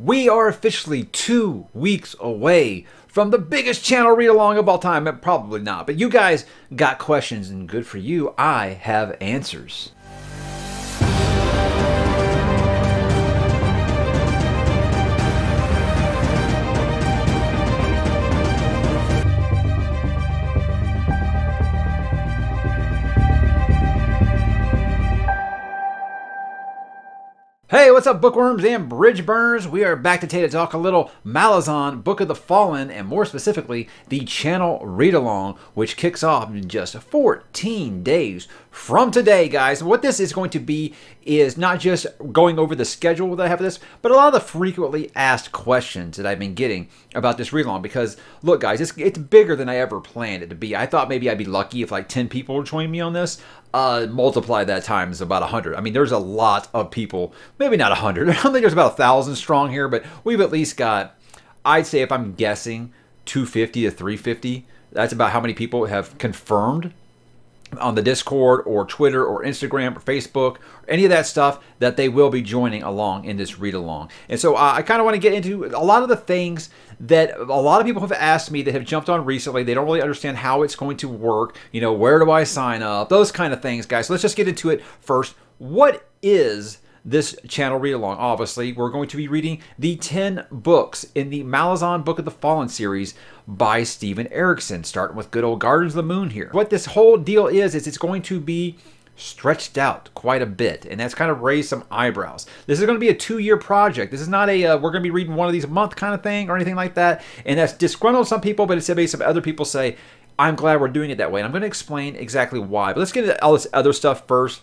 We are officially 2 weeks away from the biggest channel read-along of all time. Probably not, but you guys got questions, and good for you, I have answers. Hey, what's up, bookworms and bridge burners? We are back today to talk a little Malazan, Book of the Fallen, and more specifically, the channel read-along, which kicks off in just 14 days from today, guys. What this is going to be is not just going over the schedule that I have for this, but a lot of the frequently asked questions that I've been getting about this read-along. Because, look, guys, it's bigger than I ever planned it to be. I thought maybe I'd be lucky if like 10 people would join me on this. Multiply that times about 100. I mean, there's a lot of people. Maybe not 100. I don't think there's about 1,000 strong here, but we've at least got, I'd say if I'm guessing, 250 to 350. That's about how many people have confirmed on the Discord or Twitter or Instagram or Facebook or any of that stuff that they will be joining along in this read-along. And so I kind of want to get into a lot of the things that a lot of people have asked me that have jumped on recently. They don't really understand how it's going to work. You know, where do I sign up? Those kind of things, guys. So let's just get into it first. What is this channel read-along? Obviously, we're going to be reading the 10 books in the Malazan Book of the Fallen series by Erikson, starting with good old Gardens of the Moon here. What this whole deal is it's going to be stretched out quite a bit, and that's kind of raised some eyebrows. This is going to be a 2-year project. This is not a we're going to be reading one of these a month kind of thing or anything like that, and that's disgruntled some people, but it's made some other people say, I'm glad we're doing it that way, and I'm going to explain exactly why. But let's get into all this other stuff first.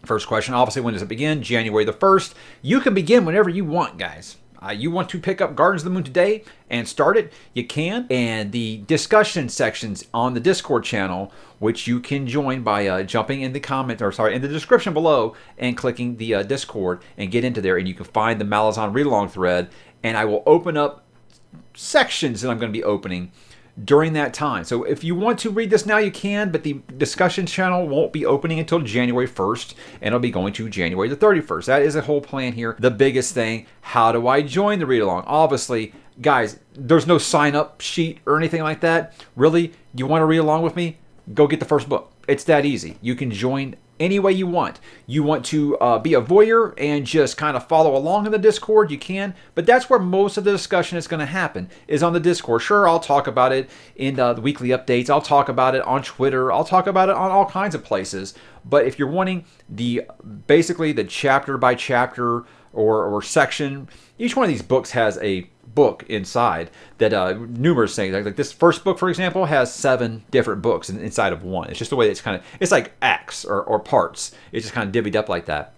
First question, obviously, when does it begin? January the 1st. You can begin whenever you want, guys. You want to pick up Gardens of the Moon today and start it, you can. And the discussion sections on the Discord channel, which you can join by jumping in the comment, or sorry, in the description below and clicking the Discord and get into there, and you can find the Malazan read-along thread. And I will open up sections that I'm going to be opening during that time. So if you want to read this now, you can, but the discussion channel won't be opening until January 1st, and it'll be going to January the 31st. That is the whole plan here. The biggest thing, how do I join the read-along? Obviously, guys, there's no sign-up sheet or anything like that. Really, you want to read along with me? Go get the first book. It's that easy. You can join any way you want. You want to be a voyeur and just kind of follow along in the Discord, you can, but that's where most of the discussion is going to happen, is on the Discord. Sure, I'll talk about it in the weekly updates. I'll talk about it on Twitter. I'll talk about it on all kinds of places. But if you're wanting basically the chapter by chapter or section, each one of these books has a book inside that numerous things, like this first book, for example, has 7 different books inside of one. It's just the way it's kind of, it's like acts or parts. It's just kind of divvied up like that.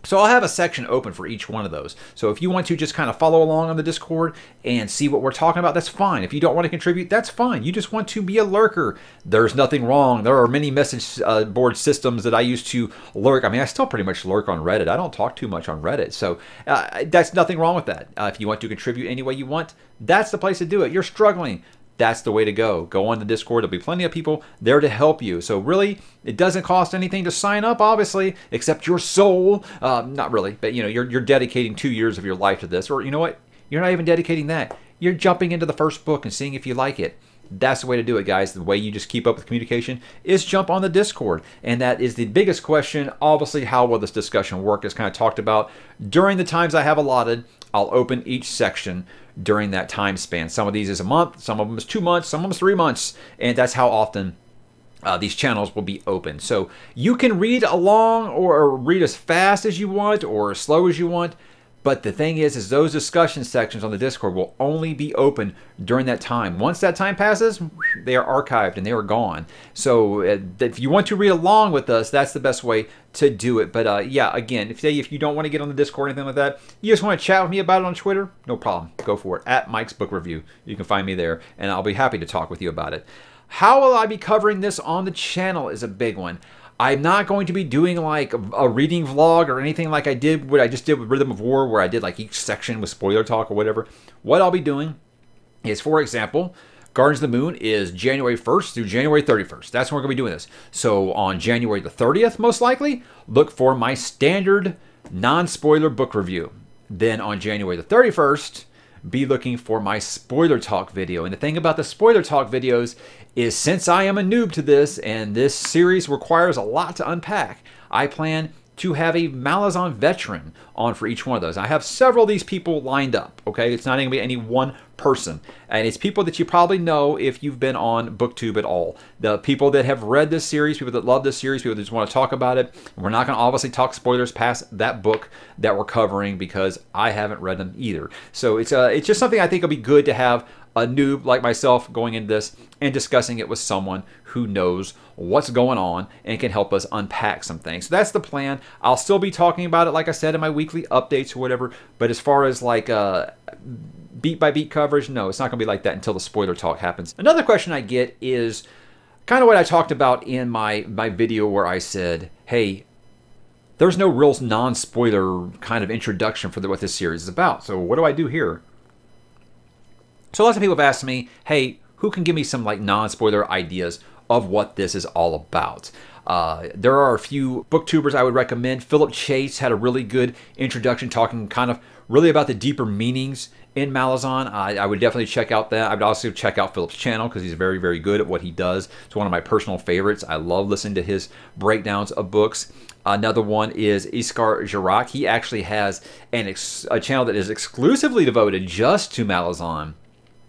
So I'll have a section open for each one of those. So if you want to just kind of follow along on the Discord and see what we're talking about, that's fine. If you don't want to contribute, that's fine. You just want to be a lurker. There's nothing wrong. There are many message board systems that I used to lurk. I mean, I still pretty much lurk on Reddit. I don't talk too much on Reddit. So that's nothing wrong with that. If you want to contribute any way you want, that's the place to do it. You're struggling. That's the way to go. Go on the Discord. There'll be plenty of people there to help you. So really, it doesn't cost anything to sign up, obviously, except your soul. Not really, but you know, you're dedicating 2 years of your life to this. Or you know what? You're not even dedicating that. You're jumping into the first book and seeing if you like it. That's the way to do it, guys. The way you just keep up with communication is jump on the Discord. And that is the biggest question. Obviously, how will this discussion work is kind of talked about during the times I have allotted. I'll open each section during that time span. Some of these is a month, some of them is 2 months, some of them is 3 months, and that's how often these channels will be open. So you can read along or read as fast as you want or as slow as you want. But the thing is those discussion sections on the Discord will only be open during that time. Once that time passes, they are archived and they are gone. So if you want to read along with us, that's the best way to do it. But yeah, again, if you don't want to get on the Discord or anything like that, you just want to chat with me about it on Twitter, no problem. Go for it. At Mike's Book Review. You can find me there, and I'll be happy to talk with you about it. How will I be covering this on the channel is a big one. I'm not going to be doing like a reading vlog or anything like what I just did with Rhythm of War, where I did like each section with spoiler talk or whatever. What I'll be doing is, for example, Gardens of the Moon is January 1st through January 31st. That's when we're going to be doing this. So on January the 30th, most likely, look for my standard non-spoiler book review. then on January the 31st, be looking for my spoiler talk video. And the thing about the spoiler talk videos is, since I am a noob to this and this series requires a lot to unpack, I plan to have a Malazan veteran on for each one of those. I have several of these people lined up, okay? It's not going to be any one person. And it's people that you probably know if you've been on BookTube at all. The people that have read this series, people that love this series, people that just want to talk about it. We're not going to obviously talk spoilers past that book that we're covering because I haven't read them either. So it's just something I think will be good to have a noob like myself going into this and discussing it with someone who knows what's going on and can help us unpack some things. So that's the plan. I'll still be talking about it, like I said, in my weekly updates or whatever. But as far as like beat by beat coverage, no, it's not going to be like that until the spoiler talk happens. Another question I get is kind of what I talked about in my video where I said, hey, there's no real non-spoiler kind of introduction for what this series is about. So what do I do here? So lots of people have asked me, hey, who can give me some like non-spoiler ideas of what this is all about? There are a few booktubers I would recommend. Philip Chase had a really good introduction talking kind of really about the deeper meanings in Malazan. I would definitely check out that. I would also check out Philip's channel because he's very, very good at what he does. It's one of my personal favorites. I love listening to his breakdowns of books. Another one is Iskar Jirak. He actually has a channel that is exclusively devoted just to Malazan.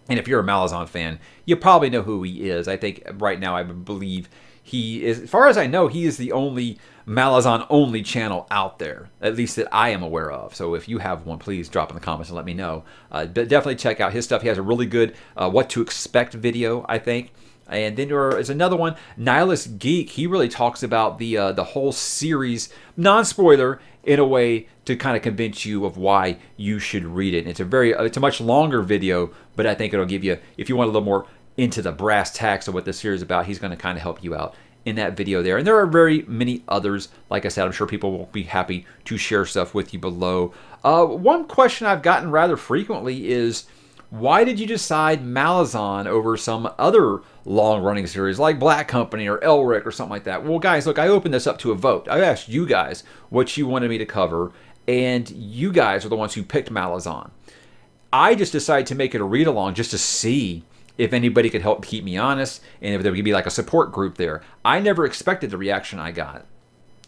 And if you're a Malazan fan, you probably know who he is. I think right now I believe he is, as far as I know, he is the only Malazan-only channel out there, at least that I am aware of. So if you have one, please drop in the comments and let me know. But definitely check out his stuff. He has a really good what to expect video, I think. And then there is another one, Nihilist Geek. He really talks about the whole series, non-spoiler, in a way to kind of convince you of why you should read it. And it's a much longer video, but I think it'll give you, if you want a little more into the brass tacks of what this series is about, he's going to kind of help you out in that video there. And there are very many others. Like I said, I'm sure people will be happy to share stuff with you below. One question I've gotten rather frequently is, why did you decide Malazan over some other long-running series like Black Company or Elric or something like that? Well, guys, look, I opened this up to a vote. I asked you guys what you wanted me to cover, and you guys are the ones who picked Malazan. I just decided to make it a read-along just to see if anybody could help keep me honest and if there could be like a support group there. I never expected the reaction I got.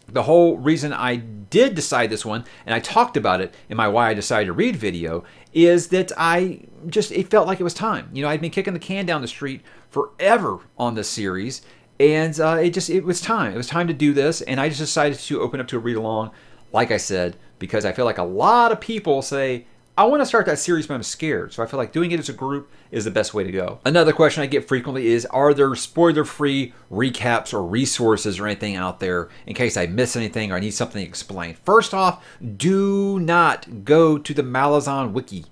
The whole reason I did decide this one, and I talked about it in my Why I Decided to Read video, is that it felt like it was time. You know, I'd been kicking the can down the street forever on this series, and it was time. It was time to do this, and I just decided to open up to a read-along, like I said, because I feel like a lot of people say, I want to start that series, but I'm scared. So I feel like doing it as a group is the best way to go. Another question I get frequently is, are there spoiler-free recaps or resources or anything out there in case I miss anything or I need something explained? First off, do not go to the Malazan wiki.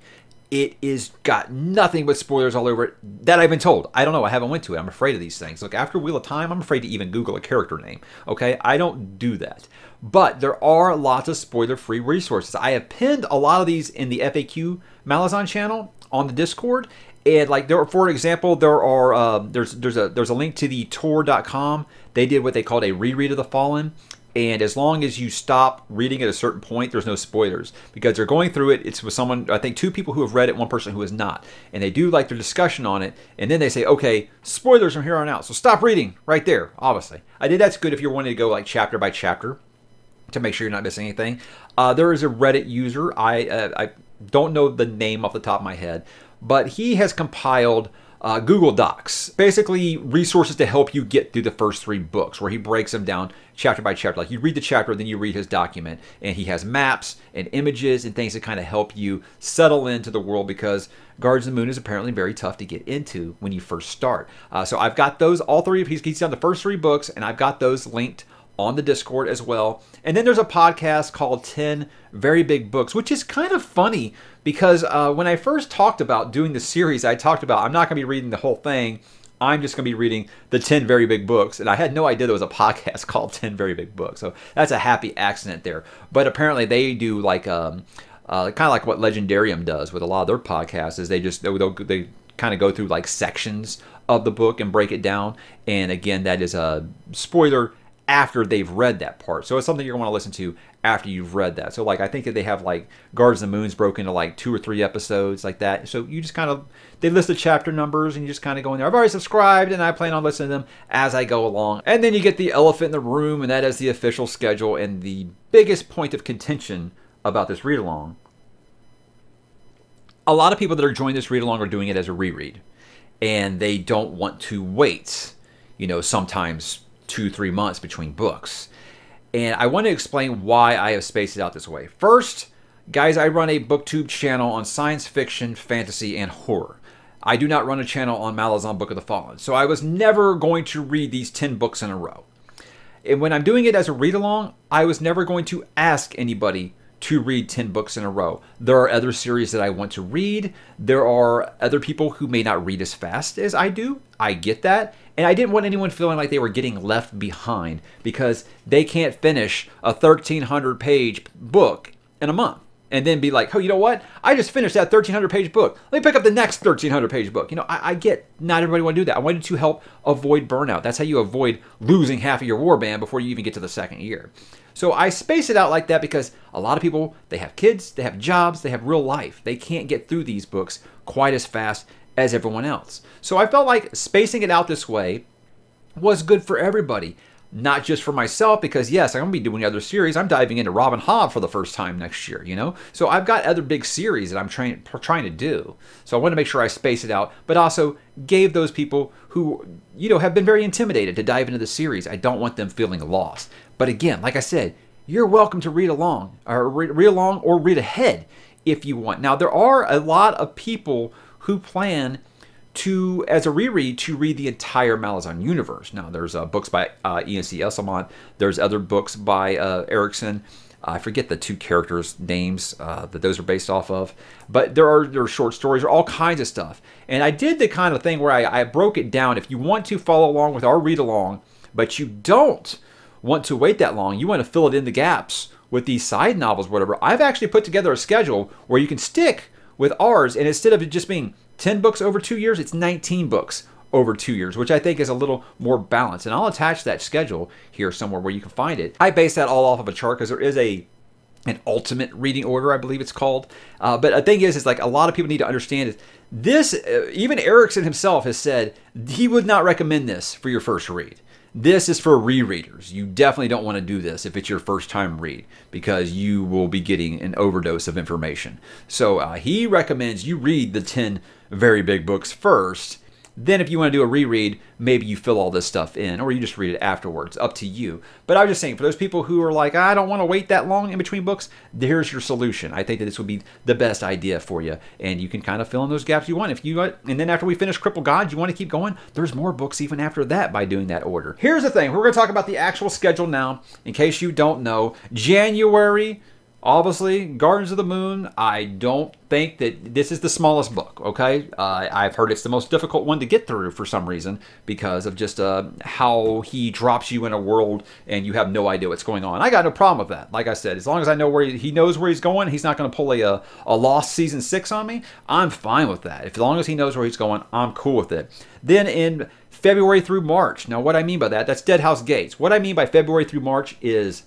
It is got nothing but spoilers all over it that I've been told. I don't know. I haven't went to it. I'm afraid of these things. Look, after Wheel of Time, I'm afraid to even Google a character name. Okay? I don't do that. But there are lots of spoiler-free resources. I have pinned a lot of these in the FAQ Malazan channel on the Discord. And like for example, there's a link to the Tor.com. They did what they called a reread of The Fallen. And as long as you stop reading at a certain point, there's no spoilers. Because they're going through it, it's with someone, I think 2 people who have read it, 1 person who has not. And they do like their discussion on it, and then they say, okay, spoilers from here on out. So stop reading right there, obviously. I did that's good if you're wanting to go like chapter by chapter to make sure you're not missing anything. There is a Reddit user, I don't know the name off the top of my head, but he has compiled Google Docs, basically resources to help you get through the first 3 books, where he breaks them down chapter by chapter. Like you read the chapter, then you read his document, and he has maps and images and things that kind of help you settle into the world, because Guardians of the Moon is apparently very tough to get into when you first start. So I've got those, all 3 of he's done the first 3 books, and I've got those linked on the Discord as well. And then there's a podcast called 10 Very Big Books, which is kind of funny because when I first talked about doing the series, I talked about I'm not going to be reading the whole thing. I'm just going to be reading the 10 Very Big Books. And I had no idea there was a podcast called 10 Very Big Books. So that's a happy accident there. But apparently they do like kind of like what Legendarium does with a lot of their podcasts, is they kind of go through like sections of the book and break it down. And again, that is a spoiler after they've read that part. So it's something you're going to want to listen to after you've read that. So like I think that they have like Guards of the Moon's broken into like 2 or 3 episodes like that. So you just kind of, they list the chapter numbers and you just kind of go in there. I've already subscribed and I plan on listening to them as I go along. And then you get the elephant in the room, and that is the official schedule. And the biggest point of contention about this read along, a lot of people that are joining this read along are doing it as a reread, and they don't want to wait, you know, sometimes 2-3 months between books. And I want to explain why I have spaced it out this way. First, guys, I run a booktube channel on science fiction, fantasy, and horror. I do not run a channel on Malazan Book of the Fallen. So I was never going to read these 10 books in a row. And when I'm doing it as a read-along, I was never going to ask anybody to read 10 books in a row. There are other series that I want to read. There are other people who may not read as fast as I do. I get that. And I didn't want anyone feeling like they were getting left behind because they can't finish a 1,300-page book in a month and then be like, oh, you know what? I just finished that 1,300-page book. Let me pick up the next 1,300-page book. You know, I get not everybody want to do that. I wanted to help avoid burnout. That's how you avoid losing half of your warband before you even get to the second year. So I space it out like that because a lot of people, they have kids, they have jobs, they have real life. They can't get through these books quite as fast as everyone else. So I felt like spacing it out this way was good for everybody. Not just for myself, because yes, I'm going to be doing other series. I'm diving into Robin Hobb for the first time next year, you know? So I've got other big series that I'm trying to do. So I want to make sure I space it out, but also gave those people who, you know, have been very intimidated to dive into the series. I don't want them feeling lost. But again, like I said, you're welcome to read along or read ahead if you want. Now, there are a lot of people who plan to, as a reread, to read the entire Malazan universe. Now, there's books by E.N.C. Esselmont. There's other books by Erikson. I forget the 2 characters' names that those are based off of. But there are short stories, or all kinds of stuff. And I did the kind of thing where I broke it down. If you want to follow along with our read-along, but you don't want to wait that long, you want to fill it in the gaps with these side novels, whatever, I've actually put together a schedule where you can stick with ours, and instead of it just being 10 books over 2 years, it's 19 books over 2 years, which I think is a little more balanced. And I'll attach that schedule here somewhere where you can find it. I base that all off of a chart because there is an ultimate reading order, I believe it's called. But the thing is like a lot of people need to understand is this, even Erikson himself has said he would not recommend this for your first read. This is for rereaders. You definitely don't want to do this if it's your first time read because you will be getting an overdose of information. So he recommends you read the 10 very big books first. Then if you want to do a reread, maybe you fill all this stuff in or you just read it afterwards. Up to you. But I was just saying, for those people who are like, I don't want to wait that long in between books, here's your solution. I think that this would be the best idea for you. And you can kind of fill in those gaps you want. If you want, and then after we finish Crippled Gods, you want to keep going, there's more books even after that by doing that order. Here's the thing. We're going to talk about the actual schedule now. In case you don't know, January, obviously, Gardens of the Moon, I don't think that this is the smallest book, okay? I've heard it's the most difficult one to get through for some reason because of just how he drops you in a world and you have no idea what's going on. I got no problem with that. Like I said, as long as I know where he knows where he's going, he's not going to pull a Lost Season 6 on me, I'm fine with that. As long as he knows where he's going, I'm cool with it. Then in February through March, now what I mean by that, that's Dead House Gates. What I mean by February through March is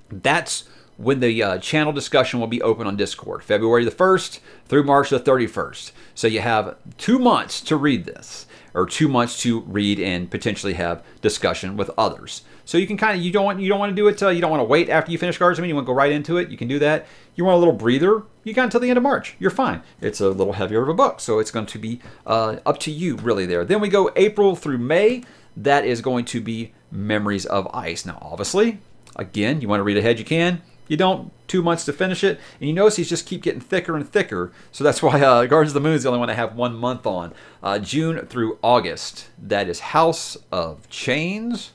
that's when the channel discussion will be open on Discord, February the 1st through March the 31st. So you have 2 months to read this, or 2 months to read and potentially have discussion with others. So you can kind of, you don't want to do it, you don't want to wait after you finish Gardens of the Moon, you want to go right into it, you can do that. You want a little breather, you got until the end of March, you're fine. It's a little heavier of a book, so it's going to be up to you really there. Then we go April through May, that is going to be Memories of Ice. Now obviously, again, you want to read ahead, you can. You don't, 2 months to finish it. And you notice these just keep getting thicker and thicker. So that's why Gardens of the Moon is the only one I have 1 month on. June through August. That is House of Chains.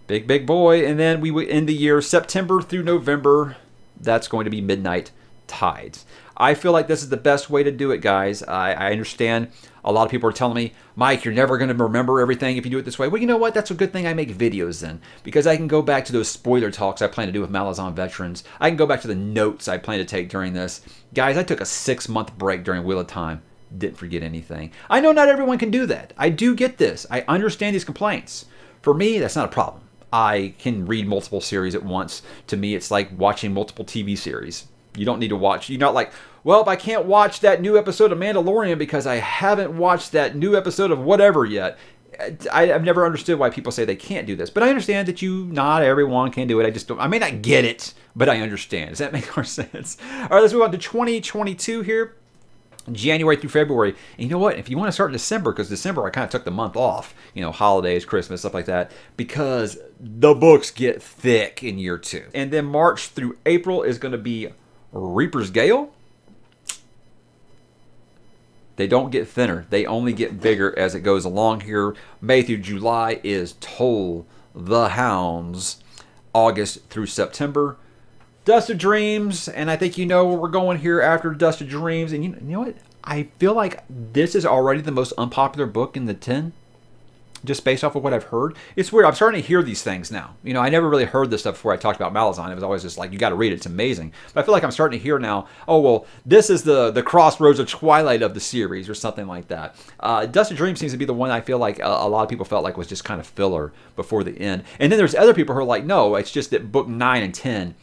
Big, big boy. And then we end the year September through November. That's going to be Midnight Tides. I feel like this is the best way to do it, guys. I understand a lot of people are telling me, Mike, you're never going to remember everything if you do it this way. Well, you know what? That's a good thing I make videos then, because I can go back to those spoiler talks I plan to do with Malazan veterans. I can go back to the notes I plan to take during this. Guys, I took a 6-month break during Wheel of Time. Didn't forget anything. I know not everyone can do that. I do get this. I understand these complaints. For me, that's not a problem. I can read multiple series at once. To me, it's like watching multiple TV series. You don't need to watch. You're not like, well, I can't watch that new episode of Mandalorian because I haven't watched that new episode of whatever yet. I've never understood why people say they can't do this, but I understand that not everyone can do it. I just don't. I may not get it, but I understand. Does that make more sense? All right, let's move on to 2022 here. January through February. And you know what? If you want to start in December, because December I kind of took the month off, holidays, Christmas, stuff like that, because the books get thick in year 2. And then March through April is going to be Reaper's Gale. They don't get thinner. They only get bigger as it goes along here. May through July is Toll the Hounds. August through September, Dust of Dreams, and I think you know where we're going here after Dust of Dreams. And you know what? I feel like this is already the most unpopular book in the 10, just based off of what I've heard. It's weird. I'm starting to hear these things now. I never really heard this stuff before I talked about Malazan. It was always just like, you got to read it. It's amazing. But I feel like I'm starting to hear now, oh, well, this is the Crossroads of Twilight of the series or something like that. Dust of Dreams seems to be the one I feel like a lot of people felt like was just kind of filler before the end. And then there's other people who are like, no, it's just that book 9 and 10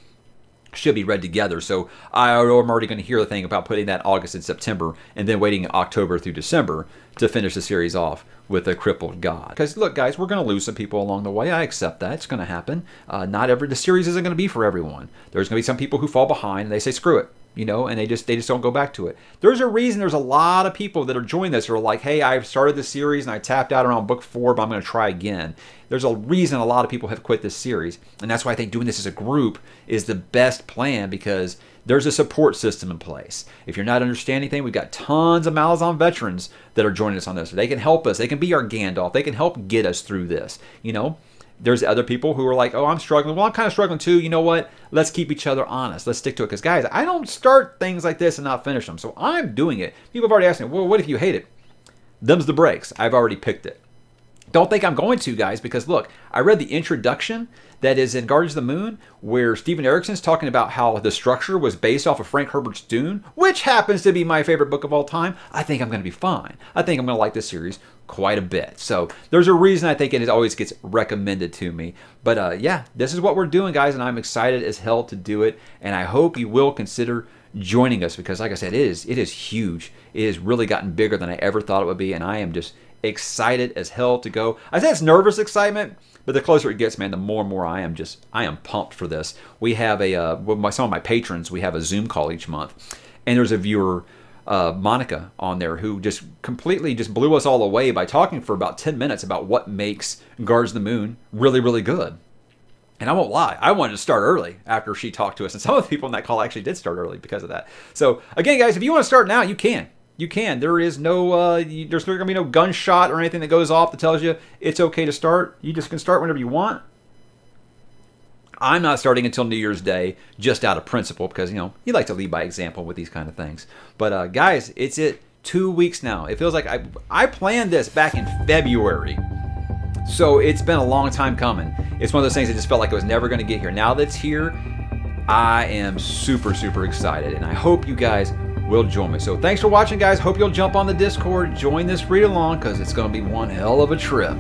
should be read together. So I'm already going to hear the thing about putting that August and September and then waiting October through December to finish the series off with A Crippled God. Because look, guys, we're going to lose some people along the way. I accept that. It's going to happen. The series isn't going to be for everyone. There's going to be some people who fall behind and they say, screw it. And they just don't go back to it. There's a reason there's a lot of people that are joining this who are like, hey, I've started the series and I tapped out around book 4, but I'm going to try again. There's a reason a lot of people have quit this series. And that's why I think doing this as a group is the best plan, because there's a support system in place. If you're not understanding anything, we've got tons of Malazan veterans that are joining us on this. They can help us. They can be our Gandalf. They can help get us through this, There's other people who are like, oh, I'm struggling. Well, I'm kind of struggling too. You know what? Let's keep each other honest. Let's stick to it. Because, guys, I don't start things like this and not finish them. So I'm doing it. People have already asked me, well, what if you hate it? Them's the breaks. I've already picked it. Don't think I'm going to, guys, because, look, I read the introduction that is in Guardians of the Moon, where Stephen Erikson's talking about how the structure was based off of Frank Herbert's Dune, which happens to be my favorite book of all time. I think I'm going to be fine. I think I'm going to like this series quite a bit. So there's a reason I think it always gets recommended to me. But yeah, this is what we're doing, guys, and I'm excited as hell to do it. And I hope you will consider joining us, because like I said, it is huge. It has really gotten bigger than I ever thought it would be, and I am just excited as hell to go. I say it's nervous excitement, but the closer it gets, man, the more and more I am pumped for this. We have with some of my patrons, we have a Zoom call each month, and there's a viewer, Monica, on there who just completely blew us all away by talking for about 10 minutes about what makes Guards of the Moon really, really good. And I won't lie, I wanted to start early after she talked to us, and some of the people in that call actually did start early because of that. So again, guys, if you want to start now, you can. You can. There is no, there's going to be no gunshot or anything that goes off that tells you it's okay to start. You just can start whenever you want. I'm not starting until New Year's Day, just out of principle, because, you like to lead by example with these kind of things. But guys, it's 2 weeks now. It feels like I planned this back in February. So it's been a long time coming. It's one of those things that just felt like it was never going to get here. Now that it's here, I am super, super excited. And I hope you guys will join me. So thanks for watching, guys. Hope you'll jump on the Discord, join this read along, because it's going to be one hell of a trip.